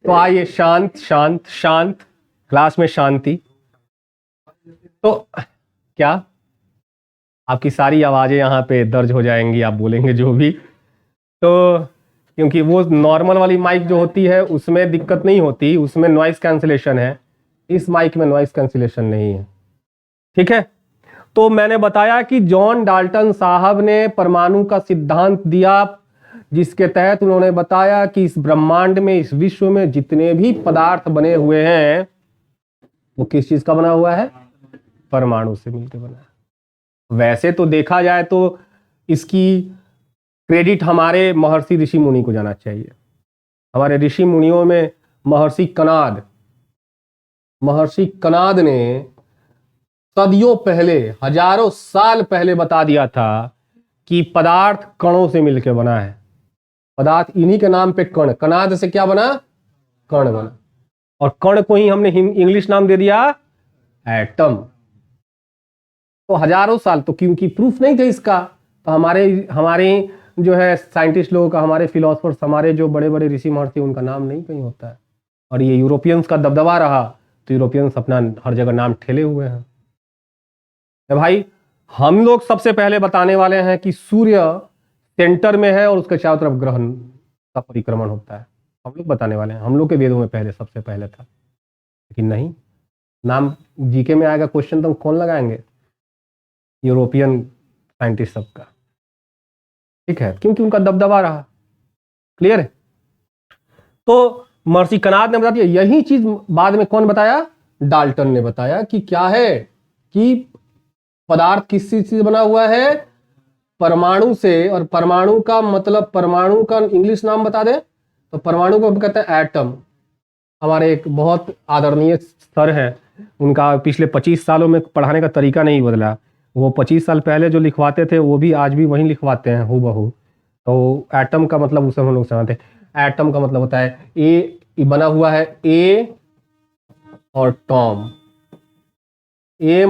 तो आइए, शांत शांत शांत, क्लास में शांति। तो क्या आपकी सारी आवाजें यहाँ पे दर्ज हो जाएंगी, आप बोलेंगे जो भी। तो क्योंकि वो नॉर्मल वाली माइक जो होती है उसमें दिक्कत नहीं होती, उसमें नॉइस कैंसिलेशन है। इस माइक में नॉइस कैंसिलेशन नहीं है, ठीक है। तो मैंने बताया कि जॉन डाल्टन साहब ने परमाणु का सिद्धांत दिया, जिसके तहत उन्होंने बताया कि इस ब्रह्मांड में, इस विश्व में जितने भी पदार्थ बने हुए हैं वो किस चीज का बना हुआ है? परमाणु से मिलकर बना है। वैसे तो देखा जाए तो इसकी क्रेडिट हमारे महर्षि ऋषि मुनि को जाना चाहिए। हमारे ऋषि मुनियों में महर्षि कनाद ने सदियों पहले, हजारों साल पहले बता दिया था कि पदार्थ कणों से मिलकर बना है। पदार्थ इन्हीं के नाम पे कण, कनाद से क्या बना? कण बना। और कण को ही हमने इंग्लिश नाम दे दिया एटम। तो हजारों साल, तो क्योंकि प्रूफ नहीं थे इसका, तो हमारे जो है साइंटिस्ट लोगों का, हमारे फिलोसफर्स, हमारे जो बड़े बड़े ऋषि महर्षि, उनका नाम नहीं कहीं होता है। और ये यूरोपियंस का दबदबा रहा, तो यूरोपियंस अपना हर जगह नाम ठेले हुए हैं। तो भाई हम लोग सबसे पहले बताने वाले हैं कि सूर्य सेंटर में है और उसके चारों तरफ ग्रह का परिक्रमण होता है। हम लोग बताने वाले हैं, हम लोग के वेदों में पहले, सबसे पहले था। लेकिन नहीं, नाम जीके में आएगा क्वेश्चन तो हम कौन लगाएंगे? यूरोपियन साइंटिस्ट सबका, ठीक है, क्योंकि उनका दबदबा रहा। क्लियर है? तो महर्षि कनाद ने बता दिया। यही चीज बाद में कौन बताया? डाल्टन ने बताया कि क्या है कि पदार्थ किस चीज से बना हुआ है? परमाणु से। और परमाणु का मतलब, परमाणु का इंग्लिश नाम बता दे तो परमाणु को कहते हैं एटम। हमारे एक बहुत आदरणीय सर हैं, उनका पिछले 25 सालों में पढ़ाने का तरीका नहीं बदला। वो 25 साल पहले जो लिखवाते थे वो भी आज भी वही लिखवाते हैं हूबहू। तो एटम का मतलब उसे हम लोग समझते हैं। एटम का मतलब होता है ए, बना हुआ है ए और टॉम। ए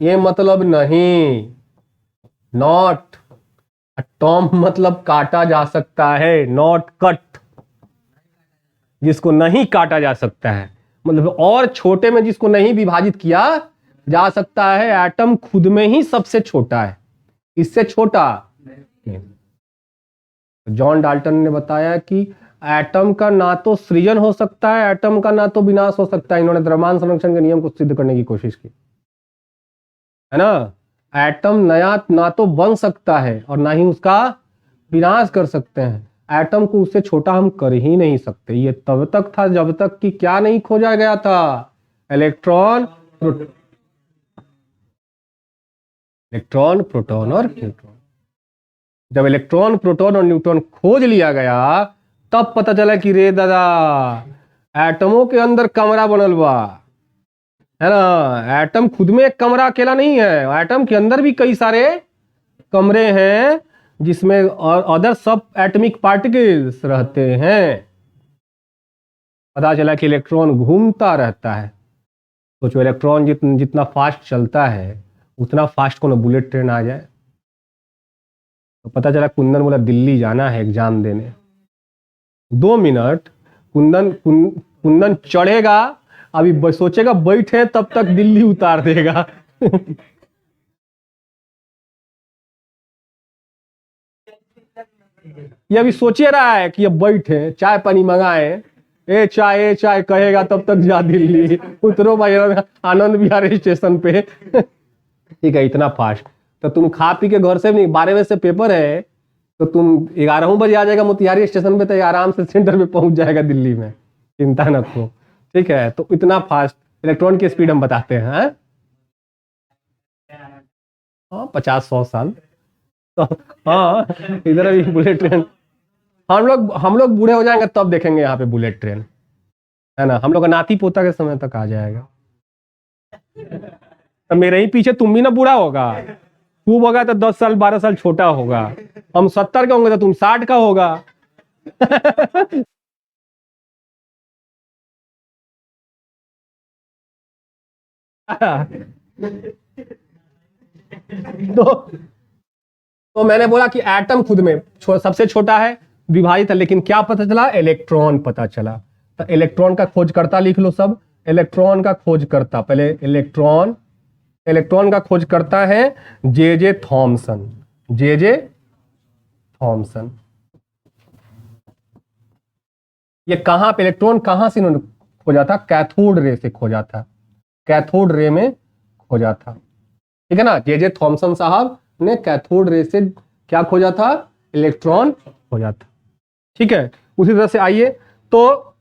मतलब नहीं, नॉट। टॉम मतलब काटा जा सकता है, नॉट कट, जिसको नहीं काटा जा सकता है, मतलब और छोटे में जिसको नहीं विभाजित किया जा सकता है। एटम खुद में ही सबसे छोटा है, इससे छोटा नहीं। जॉन डाल्टन ने बताया कि एटम का ना तो सृजन हो सकता है, एटम का ना तो विनाश हो सकता है। इन्होंने द्रव्यमान संरक्षण के नियम को सिद्ध करने की कोशिश की, है ना। एटम नया ना तो बन सकता है और ना ही उसका विनाश कर सकते हैं। एटम को उससे छोटा हम कर ही नहीं सकते। ये तब तक था जब तक कि क्या नहीं खोजा गया था? इलेक्ट्रॉन, प्रोटॉन और न्यूट्रॉन। जब इलेक्ट्रॉन, प्रोटॉन और न्यूट्रॉन खोज लिया गया, तब पता चला कि रे दादा, एटमों के अंदर कमरा बनल बा, है ना। एटम खुद में एक कमरा अकेला नहीं है, एटम के अंदर भी कई सारे कमरे हैं जिसमें और अदर सब एटॉमिक पार्टिकल्स रहते हैं। पता चला कि इलेक्ट्रॉन घूमता रहता है। सोचो, इलेक्ट्रॉन जितना फास्ट चलता है उतना फास्ट को ना बुलेट ट्रेन आ जाए। तो पता चला कुंदन बोला दिल्ली जाना है एग्जाम देने। 2 मिनट कुंदन चढ़ेगा, अभी सोचेगा बैठे, तब तक दिल्ली उतार देगा। ये अभी सोचे रहा है कि अब बैठे, चाय पानी मंगाए, ए चाय कहेगा, तब तक जा दिल्ली। उतरो भाई आनंद विहार स्टेशन पे। ठीक है, इतना फास्ट। तो तुम खा पी के घर से नहीं, 12 बजे से पेपर है, तो तुम 11 बजे आ जाएगा मोतिहारी स्टेशन पे, तो आराम से सेंटर पे पहुंच जाएगा दिल्ली में, चिंता न करो। ठीक है, तो इतना फास्ट इलेक्ट्रॉन की स्पीड हम बताते हैं। हाँ, 50-100 साल। तो हाँ, इधर अभी बुलेट ट्रेन, हम लोग बूढ़े हो जाएंगे तब देखेंगे यहाँ पे बुलेट ट्रेन, है ना। हम लोग का नाती पोता के समय तक आ जाएगा। तो मेरे ही पीछे तुम भी ना बूढ़ा होगा, खूब होगा तो 10 साल 12 साल छोटा होगा। हम 70 के होंगे तो तुम 60 का होगा। तो मैंने बोला कि एटम खुद में सबसे छोटा है। विभाजित है, लेकिन क्या पता चला? इलेक्ट्रॉन पता चला। तो इलेक्ट्रॉन का खोजकर्ता लिख लो सब। इलेक्ट्रॉन का खोजकर्ता, पहले इलेक्ट्रॉन का खोजकर्ता है जे थॉमसन। J Thomson. ये कहां पे इलेक्ट्रॉन कहां से इन्होंने खोजा था? कैथोड रे से खोजा था, कैथोड रे में खोजा था। ठीक है ना, जे थॉमसन साहब ने कैथोड रे से क्या खोजा था? इलेक्ट्रॉन खोजा था। ठीक है, उसी तरह से आइए तो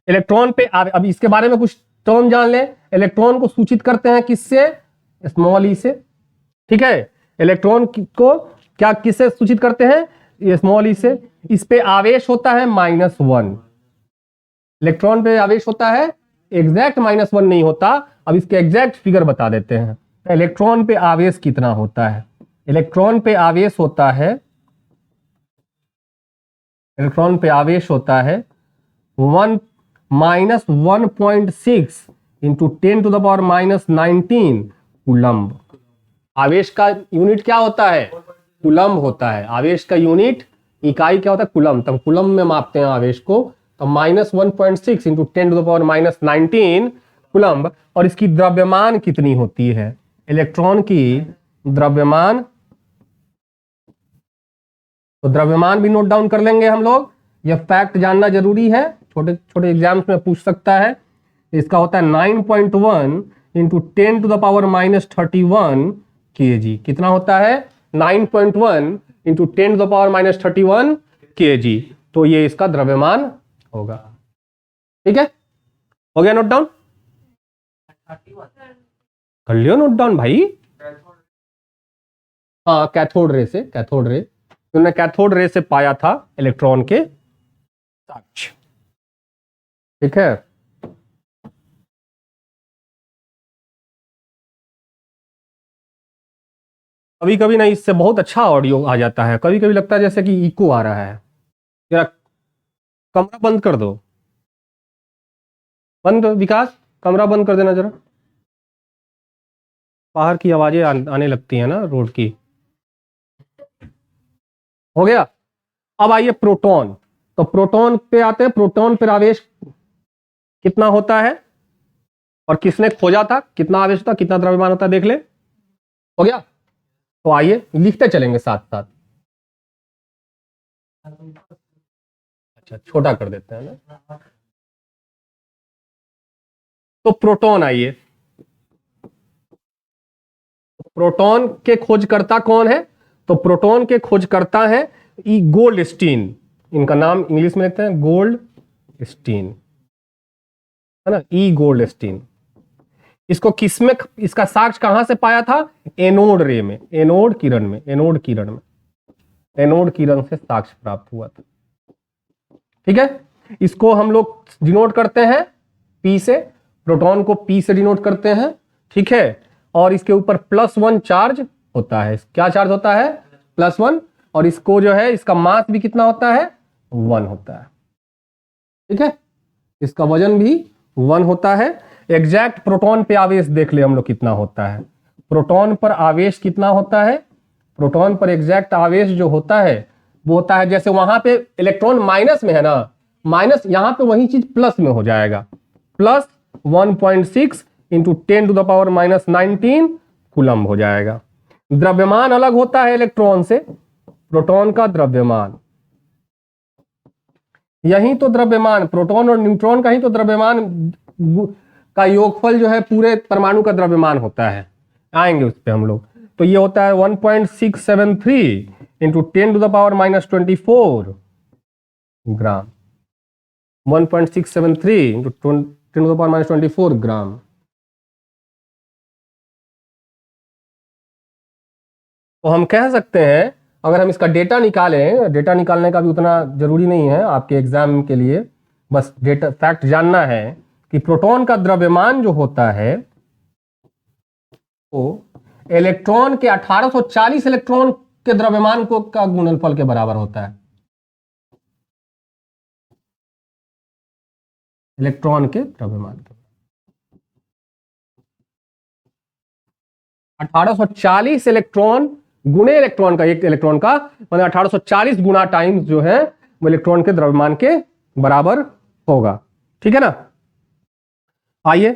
इलेक्ट्रॉन पे अब इसके बारे में कुछ टर्म जान लें। इलेक्ट्रॉन को सूचित करते हैं किससे? स्मॉल ई से। ठीक है, इलेक्ट्रॉन को क्या किससे सूचित करते हैं? ये स्मॉल ई से। इस पे आवेश होता है -1। इलेक्ट्रॉन पे आवेश होता है एग्जैक्ट -1 नहीं होता। अब इसके एग्जैक्ट फिगर बता देते हैं। इलेक्ट्रॉन पे आवेश कितना होता है? इलेक्ट्रॉन पे आवेश होता है, इलेक्ट्रॉन पे आवेश होता है 1-1.6 इंटू 10⁻⁻19 कूलम्ब। आवेश का यूनिट क्या होता है? कूलम्ब होता है। आवेश का यूनिट इकाई क्या होता है? कूलम्ब। तब कूलम्ब में मापते हैं आवेश को। तो -1.6 इंटू 10⁻⁻19 कूलम्ब। और इसकी द्रव्यमान कितनी होती है? इलेक्ट्रॉन की द्रव्यमान, तो द्रव्यमान भी नोट डाउन कर लेंगे हम लोग। यह फैक्ट जानना जरूरी है, छोटे छोटे एग्जाम्स में पूछ सकता है। इसका होता है 9.1 इंटू 10⁻31 kg। कितना होता है? 9.1 इंटू 10⁻31 kg। तो ये इसका द्रव्यमान होगा। ठीक है, हो गया नोट डाउन? कर लियो नोट डाउन भाई। हाँ, कैथोड रे से, कैथोड रे, उन्होंने कैथोड रे से पाया था इलेक्ट्रॉन के साक्ष्य। ठीक है, कभी कभी ना इससे बहुत अच्छा ऑडियो आ जाता है, कभी कभी लगता है जैसे कि इको आ रहा है। जरा कमरा बंद कर दो, बंद विकास, कमरा बंद कर देना जरा। बाहर की आवाजें आने लगती है ना, रोड की। हो गया। अब आइए प्रोटॉन। तो प्रोटॉन पे आते हैं। प्रोटॉन पर आवेश कितना होता है और किसने खोजा था? कितना आवेश होता, कितना द्रव्यमान होता है, देख ले। हो गया, तो आइए लिखते चलेंगे साथ साथ। अच्छा, छोटा कर देते हैं ना। तो प्रोटॉन, आइए, प्रोटॉन के खोजकर्ता कौन है? तो प्रोटॉन के खोजकर्ता है ई गोल्डस्टीन। इनका नाम इंग्लिश में लिखते हैं गोल्डस्टीन, है ना, ई गोल्डस्टीन। इसको किसमें, इसका साक्ष्य कहां से पाया था? एनोड रे में, एनोड किरण में, एनोड किरण में, एनोड किरण से साक्ष्य प्राप्त हुआ था। ठीक है, इसको हम लोग डिनोट करते हैं पी से। प्रोटॉन को पी से डिनोट करते हैं। ठीक है, और इसके ऊपर +1 चार्ज होता है। क्या चार्ज होता है? +1। और इसको जो है, इसका मास भी कितना होता है? 1 होता है। ठीक है, इसका वजन भी 1 होता है। एग्जैक्ट प्रोटॉन पे आवेश देख ले हम लोग कितना होता है। प्रोटॉन पर आवेश कितना होता है? प्रोटॉन पर एग्जैक्ट आवेश जो होता है वो होता है, जैसे वहां पे इलेक्ट्रॉन माइनस में है ना, माइनस, यहां पे वही चीज प्लस में हो जाएगा। +1.6 इंटू 10⁻⁻19 कूलम्ब हो जाएगा। द्रव्यमान अलग होता है इलेक्ट्रॉन से। प्रोटॉन का द्रव्यमान, यही तो द्रव्यमान, प्रोटॉन और न्यूट्रॉन का ही तो द्रव्यमान का योगफल जो है पूरे परमाणु का द्रव्यमान होता है। आएंगे उस पर हम लोग। तो ये होता है 1.673 इंटू 10⁻⁻24 ग्राम। 1.673 इंटू 10⁻⁻24 ग्राम। तो हम कह सकते हैं, अगर हम इसका डेटा निकालें, डेटा निकालने का भी उतना जरूरी नहीं है आपके एग्जाम के लिए, बस डेटा फैक्ट जानना है कि प्रोटॉन का द्रव्यमान जो होता है वो इलेक्ट्रॉन के 1840 इलेक्ट्रॉन के द्रव्यमान को का गुणनफल के बराबर होता है। इलेक्ट्रॉन के द्रव्यमान के 1840 इलेक्ट्रॉन गुणे इलेक्ट्रॉन का, एक इलेक्ट्रॉन का मतलब 1840 गुना टाइम्स जो है वो इलेक्ट्रॉन के द्रव्यमान के बराबर होगा। ठीक है ना। आइए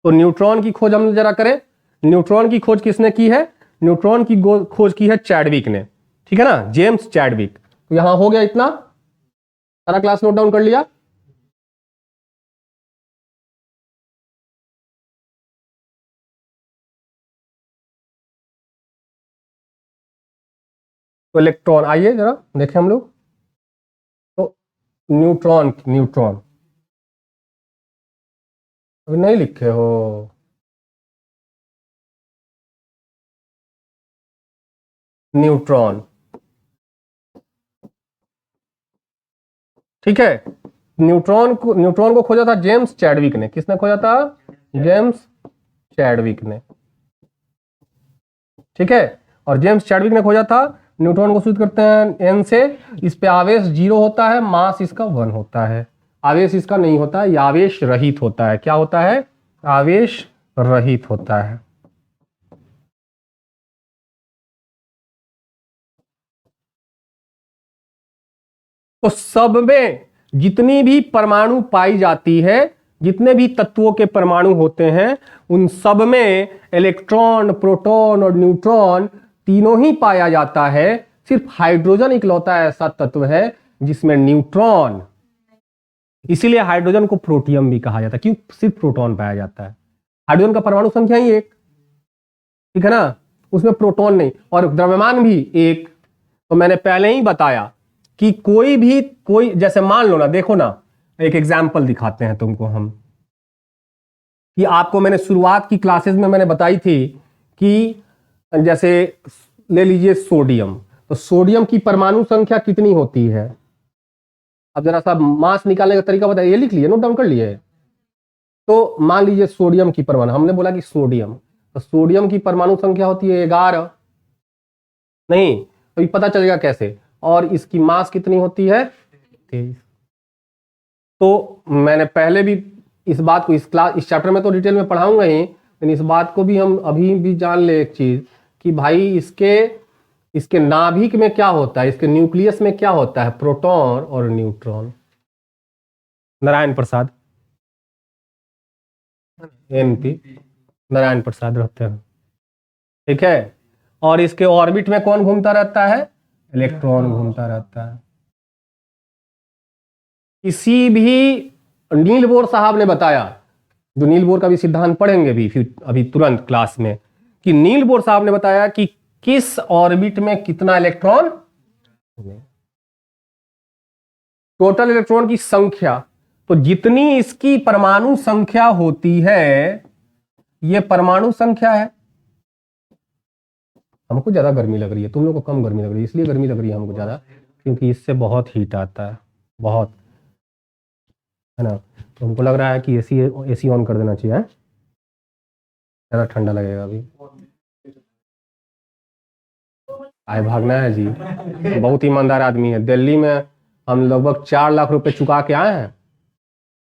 तो न्यूट्रॉन की खोज हम जरा करें। न्यूट्रॉन की खोज किसने की है? न्यूट्रॉन की खोज की है चैडविक ने। ठीक है ना, जेम्स चैडविक। तो यहां हो गया इतना, सारा क्लास नोट डाउन कर लिया। तो इलेक्ट्रॉन, आइए जरा देखें हम लोग। तो न्यूट्रॉन, न्यूट्रॉन अभी नहीं लिखे हो? न्यूट्रॉन, ठीक है। न्यूट्रॉन को खोजा था जेम्स चैडविक ने। किसने खोजा था? जेम्स चैडविक ने। ठीक है। और जेम्स चैडविक ने खोजा था। न्यूट्रॉन को सूचित करते हैं एन से। इस पे आवेश 0 होता है, मास इसका 1 होता है। आवेश इसका नहीं होता है, ये आवेश रहित होता है। क्या होता है? आवेश रहित होता है। तो सब में जितनी भी परमाणु पाई जाती है, जितने भी तत्वों के परमाणु होते हैं, उन सब में इलेक्ट्रॉन, प्रोटॉन और न्यूट्रॉन तीनों ही पाया जाता है। सिर्फ हाइड्रोजन इकलौता ऐसा तत्व है जिसमें न्यूट्रॉन, इसीलिए हाइड्रोजन को प्रोटियम भी कहा जाता है। क्यों? सिर्फ प्रोटॉन पाया जाता है। हाइड्रोजन का परमाणु संख्या ही 1, ठीक है ना, उसमें प्रोटॉन नहीं, और द्रव्यमान भी 1। तो मैंने पहले ही बताया कि कोई जैसे मान लो ना, देखो ना, एक एग्जाम्पल दिखाते हैं तुमको हम, कि आपको मैंने शुरुआत की क्लासेस में मैंने बताई थी कि जैसे ले लीजिए सोडियम। तो सोडियम की परमाणु संख्या कितनी होती है? अब जरा सा मास निकालने का तरीका बताइए। ये लिख लिए, नोट डाउन कर लिए। तो मान लीजिए सोडियम की परमाणु, हमने बोला कि सोडियम, तो सोडियम की परमाणु संख्या होती है 11। नहीं तो ये पता चलेगा कैसे? और इसकी मास कितनी होती है? 23। तो मैंने पहले भी इस बात को इस चैप्टर में तो डिटेल में पढ़ाऊंगा ही, लेकिन इस बात को भी हम अभी भी जान ले एक चीज, कि भाई इसके नाभिक में क्या होता है, इसके न्यूक्लियस में क्या होता है? प्रोटॉन और न्यूट्रॉन। नारायण प्रसाद, एनपी नारायण प्रसाद रहते हैं। ठीक है। और इसके ऑर्बिट में कौन घूमता रहता है? इलेक्ट्रॉन घूमता रहता है। किसी भी नील बोर साहब ने बताया, जो नील बोर का भी सिद्धांत पढ़ेंगे भी फिर अभी तुरंत क्लास में, कि नील बोर साहब ने बताया कि किस ऑर्बिट में कितना इलेक्ट्रॉन, टोटल इलेक्ट्रॉन की संख्या। तो जितनी इसकी परमाणु संख्या होती है, ये परमाणु संख्या है। हमको ज्यादा गर्मी लग रही है, तुम लोग को कम गर्मी लग रही है, इसलिए गर्मी लग रही है हमको ज्यादा, क्योंकि इससे बहुत हीट आता है, बहुत, है ना। तो हमको लग रहा है कि एसी ऑन कर देना चाहिए, ज़्यादा ठंडा लगेगा अभी। आए भागना है जी, बहुत ईमानदार आदमी है। दिल्ली में हम लगभग 4 लाख रुपए चुका के आए हैं।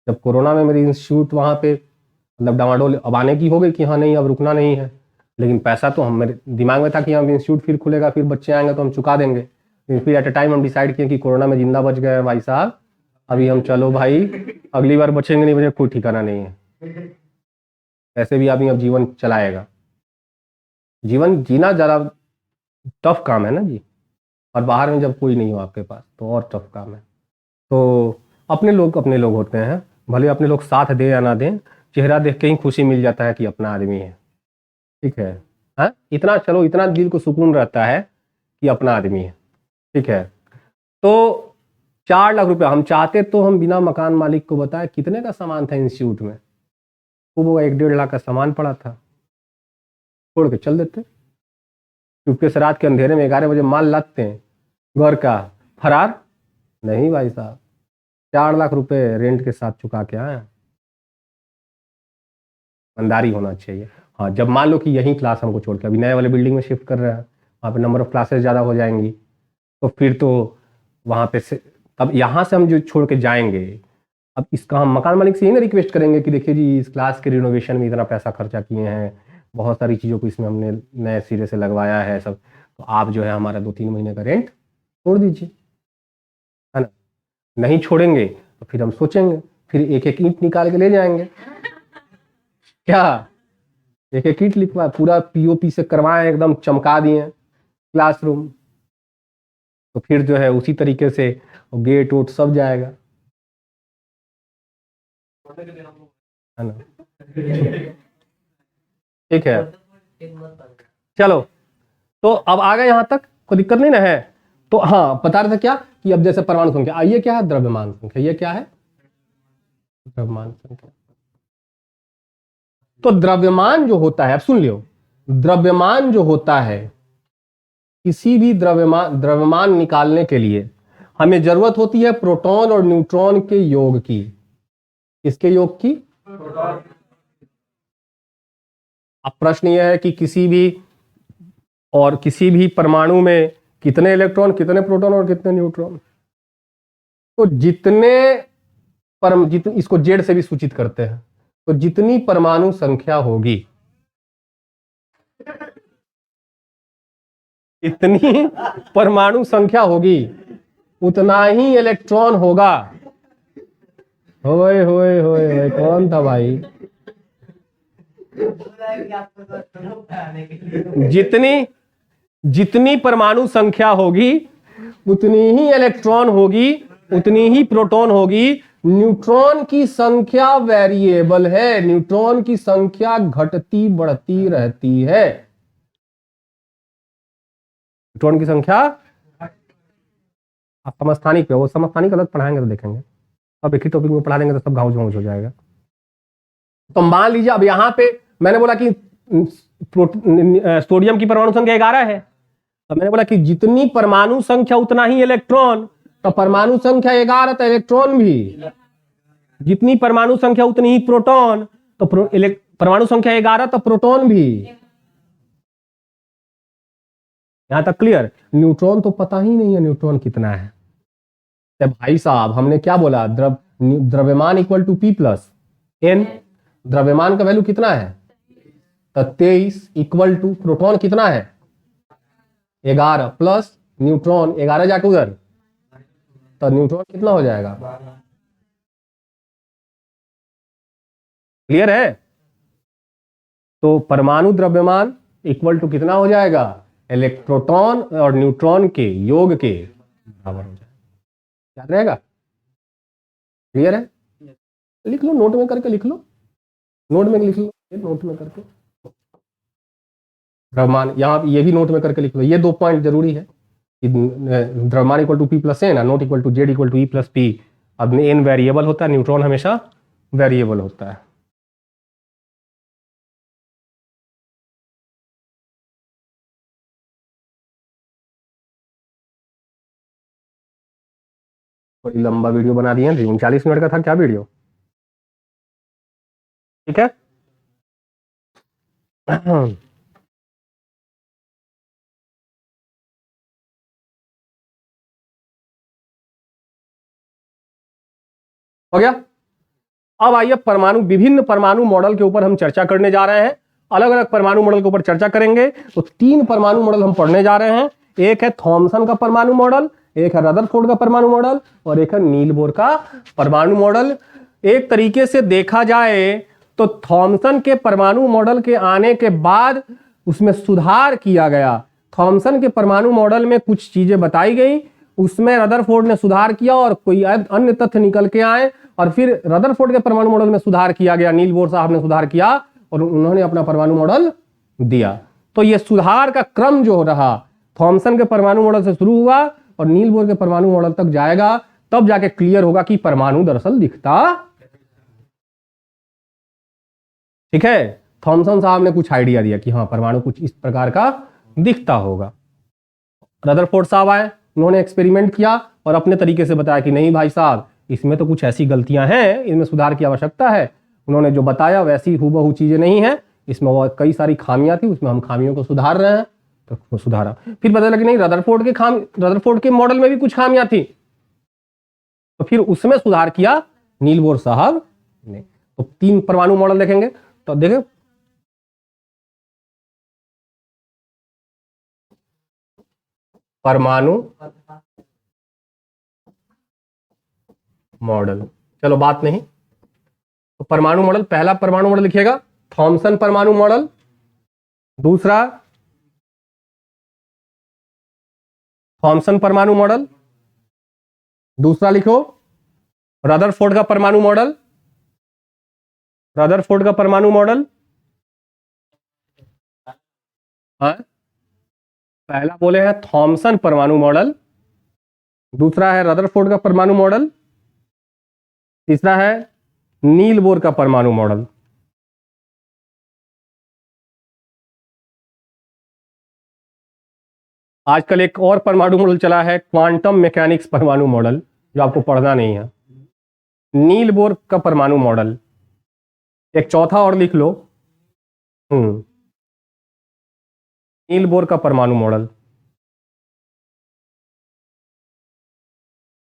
जब कोरोना में मेरी इंस्टीट्यूट वहाँ पे मतलब डामाडोल, अब आने की हो गई कि हाँ नहीं अब रुकना नहीं है, लेकिन पैसा तो हम, मेरे दिमाग में था कि हम इंस्टीट्यूट फिर खुलेगा, फिर बच्चे आएंगे तो हम चुका देंगे। लेकिन फिर एट ए टाइम हम डिसाइड किए कि कोरोना में जिंदा बच गए हैं भाई साहब, अभी हम चलो भाई, अगली बार बचेंगे नहीं बचे कोई ठिकाना नहीं है। ऐसे भी आदमी अब जीवन चलाएगा। जीवन जीना ज़्यादा टफ काम है ना जी, और बाहर में जब कोई नहीं हो आपके पास तो और टफ काम है। तो अपने लोग होते हैं, भले अपने लोग साथ दे या ना दें, चेहरा देख के ही खुशी मिल जाता है कि अपना आदमी है। ठीक है, हाँ, इतना चलो, इतना दिल को सुकून रहता है कि अपना आदमी है। ठीक है। तो 4 लाख रुपए हम चाहते तो हम बिना मकान मालिक को बताए कितने का सामान था इंस्टीट्यूट में, वो 1-1.5 लाख का सामान पड़ा था, छोड़ के चल देते। चुपके से रात के अंधेरे में 11 बजे माल लाते हैं घर का, फरार नहीं भाई साहब, 4 लाख रुपए रेंट के साथ चुका के आए। ईमानदारी होना चाहिए। हाँ, जब मान लो कि यही क्लास हमको छोड़ के अभी नए वाले बिल्डिंग में शिफ्ट कर रहे हैं, वहाँ पे नंबर ऑफ क्लासेस ज़्यादा हो जाएंगी, तो फिर तो वहाँ पे से अब यहाँ से हम जो छोड़ के जाएंगे, अब इसका हम मकान मालिक से ही ना रिक्वेस्ट करेंगे कि देखिए जी इस क्लास के रिनोवेशन में इतना पैसा खर्चा किए हैं, बहुत सारी चीज़ों को इसमें हमने नए सिरे से लगवाया है सब। तो आप जो है हमारा 2-3 महीने का रेंट छोड़ दीजिए, है ना। नहीं छोड़ेंगे तो फिर हम सोचेंगे, फिर एक एक ईंट निकाल के ले जाएंगे। क्या एक एक ईंट लिखवा पूरा पीओपी से करवाएं, एकदम चमका दिए क्लासरूम, तो फिर जो है उसी तरीके से गेट वोट सब जाएगा, है ना। ठीक है, चलो तो अब आ गए यहां तक, कोई दिक्कत नहीं ना है। तो हाँ, बता रहे थे क्या कि अब जैसे परमाणु संख्या, ये क्या है, द्रव्यमान संख्या, ये क्या है, द्रव्यमान संख्या। तो द्रव्यमान जो होता है, अब सुन लियो, द्रव्यमान जो होता है, किसी भी द्रव्यमान निकालने के लिए हमें जरूरत होती है प्रोटॉन और न्यूट्रॉन के योग की। किसके योग की? अब प्रश्न यह है कि किसी भी परमाणु में कितने इलेक्ट्रॉन, कितने प्रोटॉन और कितने न्यूट्रॉन। तो इसको जेड से भी सूचित करते हैं। तो जितनी परमाणु संख्या होगी, इतनी परमाणु संख्या होगी, उतना ही इलेक्ट्रॉन होगा। होए होए होए होए, कौन था भाई? जितनी परमाणु संख्या होगी उतनी ही इलेक्ट्रॉन होगी, उतनी ही प्रोटॉन होगी। न्यूट्रॉन की संख्या वेरिएबल है, न्यूट्रॉन की संख्या घटती बढ़ती रहती है। न्यूट्रॉन की संख्या, आप समस्थानिक पे, वो समस्थानिक अलग पढ़ाएंगे तो देखेंगे, अब एक ही टॉपिक में पढ़ा देंगे तो सब घाउस घाउस हो जाएगा। तो मान लीजिए अब यहां पे मैंने बोला कि सोडियम की परमाणु संख्या 11 है, तो मैंने बोला कि जितनी परमाणु संख्या उतना ही इलेक्ट्रॉन, तो परमाणु संख्या 11 तो इलेक्ट्रॉन भी, जितनी परमाणु संख्या उतनी ही प्रोटॉन, तो परमाणु संख्या 11 तो प्रोटॉन भी। यहां तक क्लियर? न्यूट्रॉन तो पता ही नहीं है न्यूट्रॉन कितना है। तो भाई साहब हमने क्या बोला, द्रव्यमान equal to P plus N। द्रव्यमान का वैल्यू कितना है? तो 23 इक्वल टू प्रोटॉन कितना है? 11 प्लस न्यूट्रॉन 11 जाके उधर, तो न्यूट्रॉन कितना हो जाएगा? क्लियर है? तो परमाणु द्रव्यमान इक्वल टू कितना हो जाएगा? इलेक्ट्रोटॉन और न्यूट्रॉन के योग के बराबर हो जाएगा। याद रहेगा? क्लियर है? लिख लो, नोट में करके लिख लो, नोट में लिख लो, नोट में करके द्रव्यमान, यहाँ ये भी नोट में करके लिख लो। ये 2 पॉइंट जरूरी है कि द्रव्यमान equal to P plus N, note equal to Z equal to E plus P। अब N वेरिएबल होता है, न्यूट्रॉन हमेशा वेरिएबल होता है। बड़ी लंबा वीडियो बना दिए हैं, 39 मिनट का था क्या वीडियो? ठीक है। हो गया। अब आइए परमाणु, विभिन्न परमाणु मॉडल के ऊपर हम चर्चा करने जा रहे हैं। अलग अलग परमाणु मॉडल के ऊपर चर्चा करेंगे। तो 3 परमाणु मॉडल हम पढ़ने जा रहे हैं। एक है थॉमसन का परमाणु मॉडल, एक है रदरफोर्ड का परमाणु मॉडल, और एक है नील बोर का परमाणु मॉडल। एक तरीके से देखा जाए तो थॉमसन के परमाणु मॉडल के आने के बाद उसमें सुधार किया गया। थॉमसन के परमाणु मॉडल में कुछ चीजें बताई गई, उसमें रदरफोर्ड ने सुधार किया और कोई अन्य तथ्य निकल के आए, और फिर रदरफोर्ड के परमाणु मॉडल में सुधार किया गया, नील बोर साहब ने सुधार किया और उन्होंने अपना परमाणु मॉडल दिया। तो ये सुधार का क्रम जो रहा, थॉमसन के परमाणु मॉडल से शुरू हुआ और नील बोर के परमाणु मॉडल तक जाएगा, तब जाके क्लियर होगा कि परमाणु दरअसल दिखता। ठीक है, थॉमसन साहब ने कुछ आइडिया दिया कि हाँ परमाणु कुछ इस प्रकार का दिखता होगा। रदरफोर्ड साहब आए, उन्होंने एक्सपेरिमेंट किया और अपने तरीके से बताया कि नहीं भाई साहब, इसमें तो कुछ ऐसी गलतियां हैं, इनमें सुधार की आवश्यकता है। उन्होंने जो बताया वैसी हूबहू चीजें नहीं है, इसमें वो कई सारी खामियां थी, उसमें हम खामियों को सुधार रहे हैं। तो सुधारा, फिर पता लगा कि नहीं, रदरफोर्ड के मॉडल में भी कुछ खामियां थी, तो फिर उसमें सुधार किया नील बोर साहब ने। तो 3 परमाणु मॉडल देखेंगे, तो देखें परमाणु मॉडल। चलो बात नहीं, तो परमाणु मॉडल, पहला परमाणु मॉडल लिखिएगा थॉमसन परमाणु मॉडल, दूसरा थॉमसन परमाणु मॉडल, दूसरा लिखो रदरफोर्ड का परमाणु मॉडल, रदरफोर्ड का परमाणु मॉडल। हाँ, पहला बोले हैं थॉमसन परमाणु मॉडल, दूसरा है रदरफोर्ड का परमाणु मॉडल, तीसरा है नील बोर का परमाणु मॉडल। आजकल एक और परमाणु मॉडल चला है क्वांटम मैकेनिक्स परमाणु मॉडल, जो आपको पढ़ना नहीं है। नील बोर का परमाणु मॉडल, एक चौथा और लिख लो, नील बोर का परमाणु मॉडल।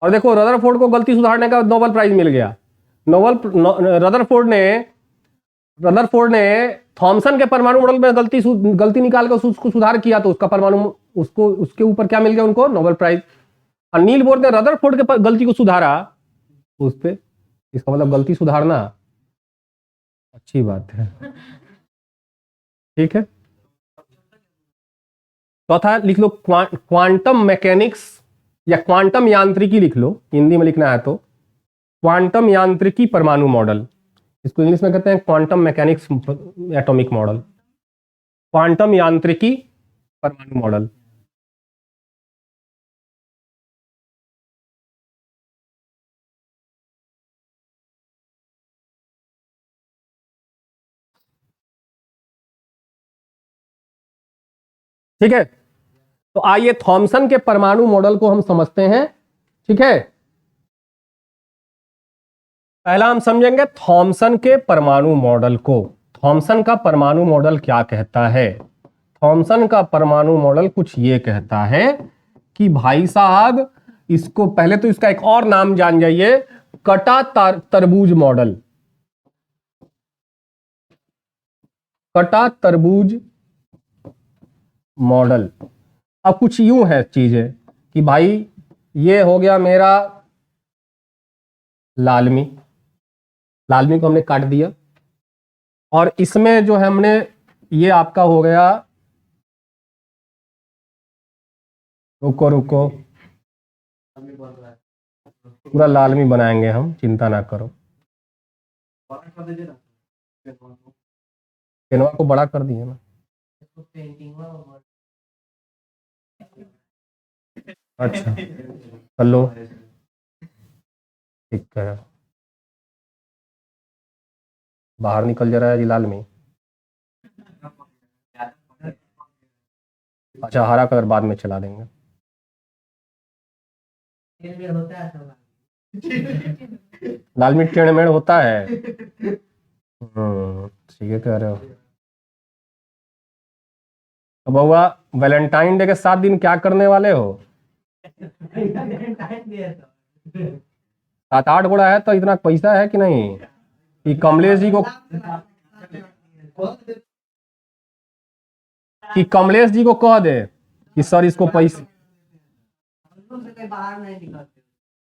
और देखो रदरफोर्ड को गलती सुधारने का नोबेल प्राइज मिल गया। रदरफोर्ड ने थॉमसन के परमाणु मॉडल में गलती निकाल कर उसको सुधार किया, तो उसका परमाणु उसके ऊपर क्या मिल गया उनको, नोबेल प्राइज। और नील बोर ने रदरफोर्ड के गलती को सुधारा उस पे, इसका मतलब गलती सुधारना अच्छी बात है। ठीक है, चौथा लिख लो क्वांटम मैकेनिक्स या क्वांटम यांत्रिकी लिख लो, हिंदी में लिखना है तो क्वांटम यांत्रिकी परमाणु मॉडल, इसको इंग्लिश में कहते हैं quantum mechanics atomic model, quantum यांत्रिकी परमाणु मॉडल। ठीक है, तो आइए थॉमसन के परमाणु मॉडल को हम समझते हैं। ठीक है, पहला हम समझेंगे थॉमसन के परमाणु मॉडल को। थॉमसन का परमाणु मॉडल क्या कहता है? थॉमसन का परमाणु मॉडल कुछ ये कहता है कि भाई साहब, इसको पहले तो इसका एक और नाम जान जाइए, कटा तरबूज मॉडल। कटा तरबूज मॉडल। अब कुछ यूं है चीजें कि भाई ये हो गया मेरा लालमी, लालमी को हमने काट दिया, और इसमें जो है हमने, ये आपका हो गया, रुको रुको, पूरा लालमी बनाएंगे हम, चिंता ना करो। केनवा को बड़ा कर दिया ना। अच्छा कर लो, ठीक है, बाहर निकल जा रहा है जी लालमी। अच्छा, हरा कलर बाद में चला देंगे। लाल मिर्च टेढ़मेढ़ होता है। ठीक है, कह रहे हो। तो बउआ, वैलेंटाइन डे के 7 दिन क्या करने वाले हो? 7-8 गोड़ा है तो इतना पैसा है कि नहीं कि कमलेश जी को, कि कमलेश जी को कह दे कि सर इसको पैसे।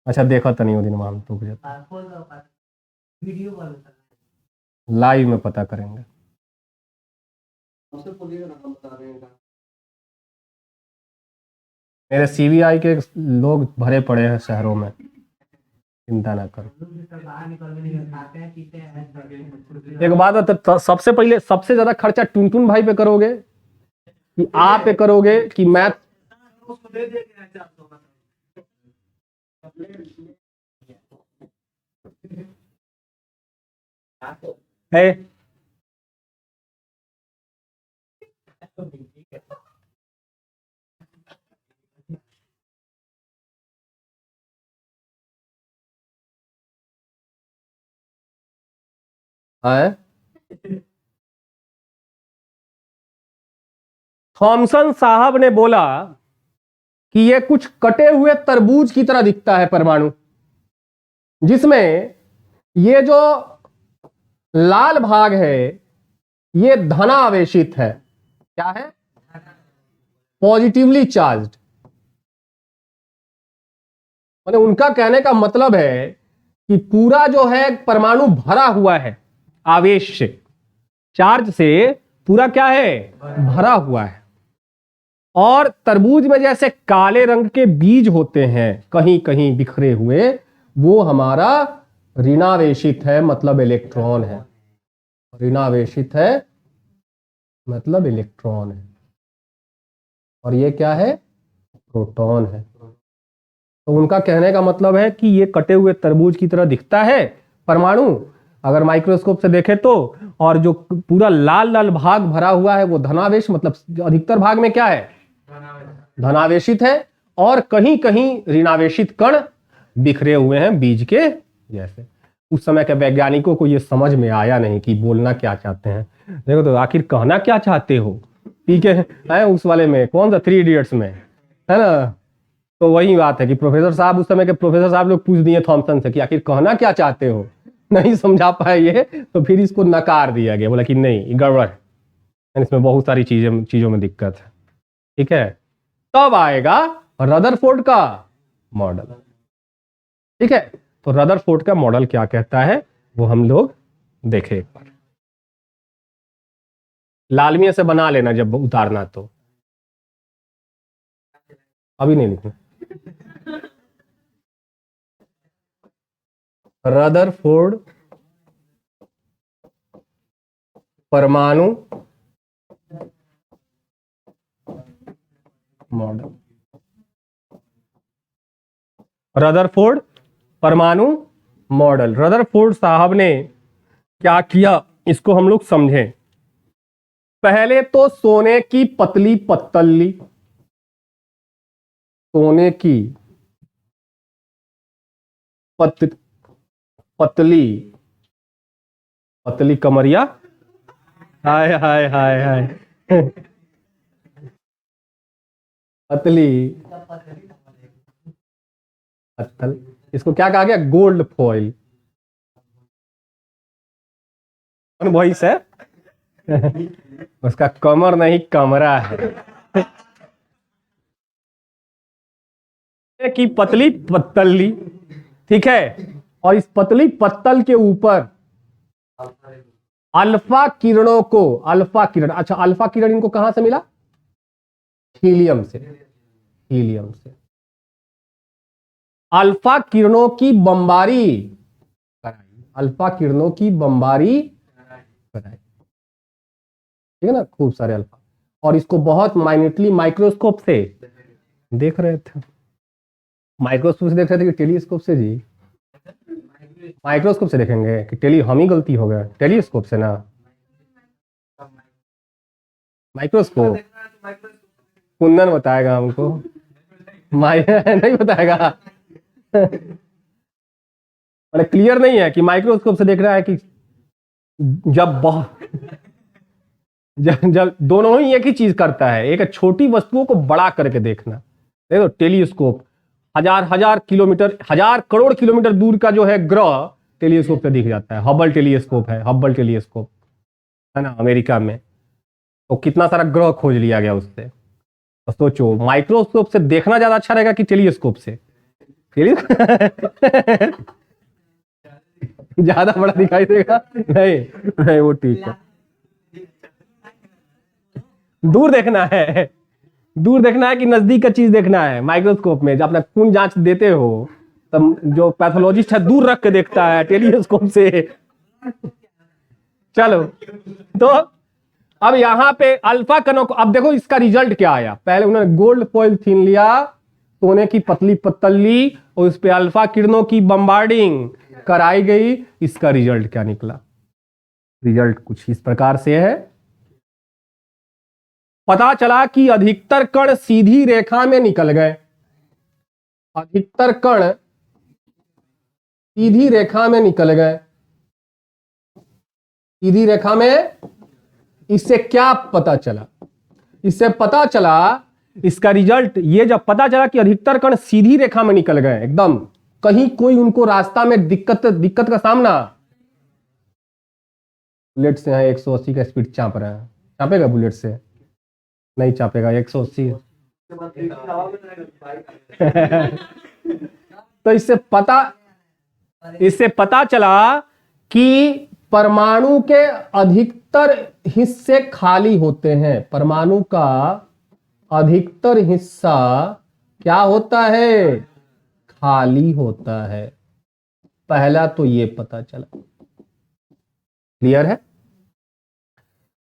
अच्छा, देखा तो नहीं वो दिन हम तो, लाइव में पता करेंगे। मेरे सीबीआई के लोग भरे पड़े हैं शहरों में, चिंता ना करो। एक बात है, तो सबसे पहले सबसे ज्यादा खर्चा टुनटुन भाई पे करोगे कि आप पे करोगे कि मैं? है थॉमसन साहब ने बोला कि ये कुछ कटे हुए तरबूज की तरह दिखता है परमाणु, जिसमें ये जो लाल भाग है ये धनावेशित है। क्या है? Positively charged. मैंने उनका कहने का मतलब है कि पूरा जो है परमाणु भरा हुआ है आवेश से, चार्ज से पूरा क्या है, भरा हुआ है। और तरबूज में जैसे काले रंग के बीज होते हैं कहीं कहीं बिखरे हुए, वो हमारा ऋणावेशित है, मतलब इलेक्ट्रॉन है। ऋणावेशित है मतलब इलेक्ट्रॉन है, और ये क्या है, प्रोटॉन है। तो उनका कहने का मतलब है कि ये कटे हुए तरबूज की तरह दिखता है परमाणु अगर माइक्रोस्कोप से देखें तो, और जो पूरा लाल लाल भाग भरा हुआ है वो धनावेश, मतलब अधिकतर भाग में क्या है, धनावेशित है, और कहीं कहीं ऋणावेशित कण बिखरे हुए हैं बीज के जैसे। उस समय के वैज्ञानिकों को ये समझ में आया नहीं कि बोलना क्या चाहते हैं। देखो तो आखिर कहना क्या चाहते हो, ठीक है उस वाले में कौन सा 3 इडियट्स में, है ना। तो वही बात है कि प्रोफेसर साहब, उस समय के प्रोफेसर साहब लोग पूछ दिए थॉमसन से कि आखिर कहना क्या चाहते हो, नहीं समझा पाए ये, तो फिर इसको नकार दिया गया, बोला कि नहीं गड़बड़ है, इसमें बहुत सारी चीजों में दिक्कत है, ठीक है। तब आएगा रदरफोर्ड का मॉडल, ठीक है। तो रदरफोर्ड का मॉडल क्या कहता है वो हम लोग देखें एक बार। लालमिया से बना लेना जब उतारना, तो अभी नहीं लिखना। रदरफोर्ड परमाणु मॉडल, रदरफोर्ड परमाणु मॉडल। रदरफोर्ड साहब ने क्या किया इसको हम लोग समझें। पहले तो सोने की पतली पत्तल ली, सोने की पतली पतली कमरिया, हाय हाय हाय हाय पतली पत्तल, इसको क्या कहा गया, गोल्ड फॉइल, वही से उसका कमर नहीं कमरा है की पतली पत्तल ली, ठीक है। और इस पतली पत्तल के ऊपर अल्फा किरणों को, अल्फा किरण, अच्छा अल्फा किरण इनको कहां से मिला, हीलियम से, हीलियम से अल्फा किरणों की बमबारी कराई, अल्फा किरणों की बमबारी कराई, ठीक है ना, खूब सारे अल्फा। और इसको बहुत माइन्यूटली माइक्रोस्कोप से देख रहे थे, माइक्रोस्कोप से देख रहे थे कि टेलीस्कोप से, जी माइक्रोस्कोप से देखेंगे कि हम ही गलती हो गया, टेलीस्कोप से ना, माइक्रोस्कोप कुंदन बताएगा हमको, नहीं बताएगा मैंने क्लियर नहीं है कि माइक्रोस्कोप से देख रहा है कि जब जब दोनों ही एक ही चीज करता है, एक छोटी वस्तुओं को बड़ा करके देखना। देखो टेलीस्कोप हजार हजार किलोमीटर, हजार करोड़ किलोमीटर दूर का जो है ग्रह टेलीस्कोप से दिख जाता है। हबल टेलीस्कोप है, हबल टेलीस्कोप है ना अमेरिका में, तो कितना सारा ग्रह खोज लिया गया उससे। तो सोचो माइक्रोस्कोप से देखना ज्यादा अच्छा रहेगा कि टेलीस्कोप से, ज्यादा बड़ा दिखाई देगा, नहीं नहीं वो ठीक है, दूर देखना है, दूर देखना है कि नजदीक का चीज देखना है। माइक्रोस्कोप में जब अपना खून जांच देते हो तब जो पैथोलॉजिस्ट है दूर रख के देखता है, टेलीस्कोप से। चलो तो अब यहां पे अल्फा कणों को, अब देखो इसका रिजल्ट क्या आया। पहले उन्होंने गोल्ड पॉलीथीन लिया, सोने की पतली पत्तल ली और उस पे अल्फा किरणों की बम्बार्डिंग कराई गई। इसका रिजल्ट क्या निकला, रिजल्ट कुछ इस प्रकार से है। पता चला कि अधिकतर कण सीधी रेखा में निकल गए, अधिकतर कण सीधी रेखा में निकल गए, सीधी रेखा में। इससे क्या पता चला, इससे पता चला, इसका रिजल्ट ये जब पता चला कि अधिकतर कण सीधी रेखा में निकल गए एकदम, कहीं कोई उनको रास्ता में दिक्कत का सामना, बुलेट से यहाँ 180 का स्पीड चाप रहा है, चापेगा बुलेट से, नहीं चापेगा 180 तो इससे पता चला कि परमाणु के अधिकतर हिस्से खाली होते हैं। परमाणु का अधिकतर हिस्सा क्या होता है? खाली होता है। पहला तो ये पता चला। क्लियर है?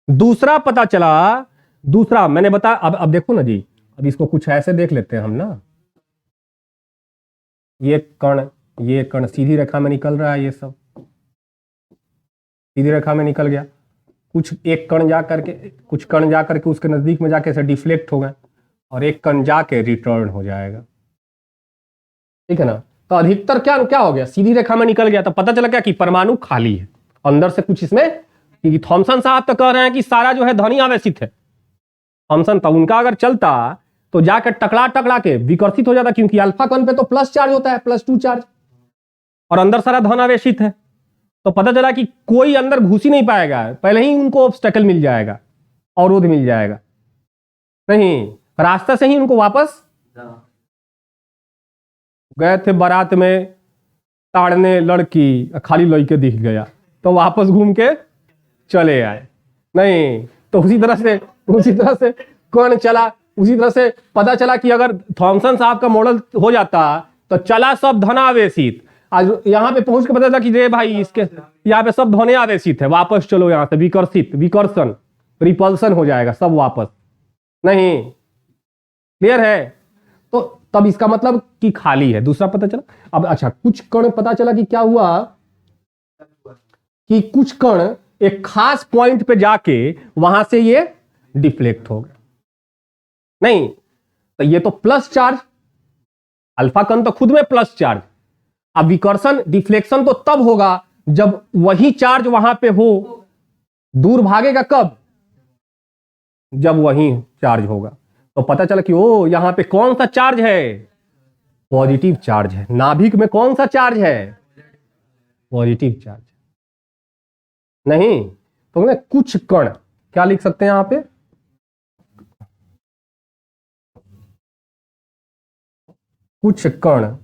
दूसरा पता चला, दूसरा मैंने बताया। अब देखो ना जी, अब इसको कुछ ऐसे देख लेते हैं हम ना। ये कण सीधी रेखा में निकल रहा है, ये सब सीधी रेखा में निकल गया। कुछ कण जा करके उसके नजदीक में जाके ऐसे डिफ्लेक्ट हो गए, और एक कण जाके रिटर्न हो जाएगा। ठीक है ना? तो अधिकतर क्या हो गया? सीधी रेखा में निकल गया। तो पता चला क्या कि परमाणु खाली है अंदर से कुछ इसमें। क्योंकि थॉमसन साहब तो कह रहे हैं कि सारा जो है धनी आवेशित है। थॉमसन तो उनका अगर चलता तो जाकर टकरा के विकर्षित हो जाता, क्योंकि अल्फा कण पे तो प्लस चार्ज होता है, +2 चार्ज, और अंदर सारा धन आवेशित है। तो पता चला कि कोई अंदर घुस ही नहीं पाएगा, पहले ही उनको ऑब्स्टेकल मिल जाएगा, अवरोध मिल जाएगा। नहीं, रास्ते से ही उनको वापस गए थे बारात में ताड़ने लड़की, खाली लड़के दिख गया तो वापस घूम के चले आए। नहीं तो उसी तरह से कौन चला, उसी तरह से पता चला कि अगर थॉमसन साहब का मॉडल हो जाता तो चला सब धनावेशित। आज यहाँ पे पहुंच के पता चला कि रे भाई इसके यहाँ पे सब धने आवेशित है, वापस चलो यहाँ से, विकर्षण रिपल्सन हो जाएगा सब वापस। नहीं, क्लियर है? तो तब इसका मतलब कि खाली है। दूसरा पता चला। अब अच्छा, कुछ कण पता चला कि क्या हुआ कि कुछ कण एक खास पॉइंट पे जाके वहां से ये डिफ्लेक्ट हो गए। नहीं तो ये तो प्लस चार्ज, अल्फा कण तो खुद में प्लस चार्ज। अब विकर्षण डिफ्लेक्शन तो तब होगा जब वही चार्ज वहां पे हो। दूर भागेगा कब? जब वही चार्ज होगा। तो पता चला कि ओ यहां पे कौन सा चार्ज है? पॉजिटिव चार्ज है। नाभिक में कौन सा चार्ज है? Positive charge. नहीं तो ना कुछ कण, क्या लिख सकते हैं यहां पे? कुछ कण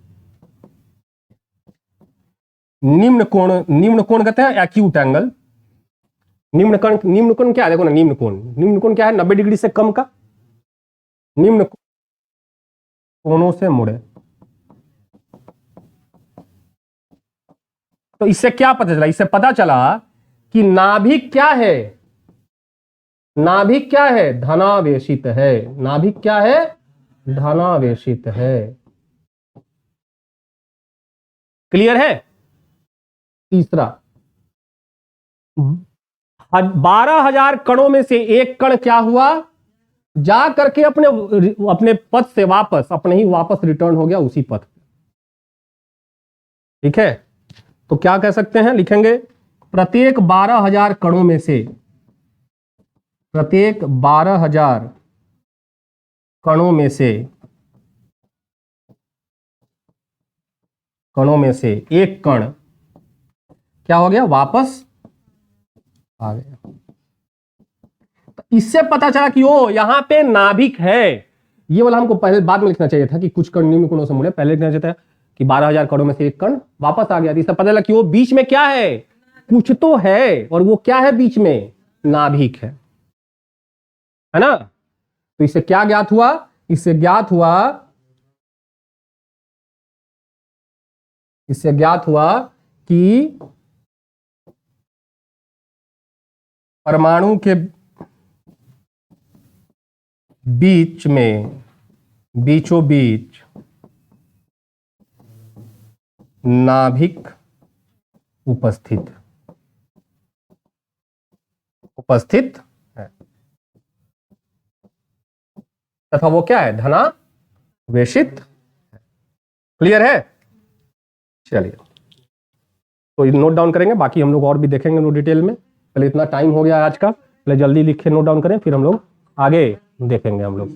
निम्न कोण कहते हैं एक्यूट एंगल। निम्न कोण क्या है? देखो ना, निम्न कोण क्या है? 90 डिग्री से कम का निम्न कोणों से मुड़े। तो इससे क्या पता चला? इससे पता चला कि नाभिक क्या है? नाभिक क्या है? धनावेशित है। नाभिक क्या है? धनावेशित है। क्लियर है? तीसरा, 12,000 कणों में से एक कण क्या हुआ? जा करके अपने पथ से वापस, अपने ही वापस रिटर्न हो गया उसी पथ। ठीक है? तो क्या कह सकते हैं? लिखेंगे प्रत्येक 12,000 कणों में से, प्रत्येक 12,000 कणों में से एक कण क्या हो गया? वापस आ गया। तो इससे पता चला कि ओ यहां पे नाभिक है। ये वाला हमको पहले बाद में लिखना चाहिए था कि कुछ कण निम्न कोणों से मुड़े। पहले लिखना चाहिए था कि 12,000 कणों में से एक कण वापस आ गया। इससे पता चला कि वो बीच में क्या है? कुछ तो है, और वो क्या है बीच में? नाभिक है ना? तो इससे क्या ज्ञात हुआ? इससे ज्ञात हुआ कि परमाणु के बीचों बीच नाभिक उपस्थित है तथा वो क्या है? धनावेशित। क्लियर है? चलिए, तो नोट डाउन करेंगे, बाकी हम लोग और भी देखेंगे नो डिटेल में। पहले इतना टाइम हो गया आज का, पहले जल्दी लिख के नोट डाउन करें, फिर हम लोग आगे देखेंगे हम लोग।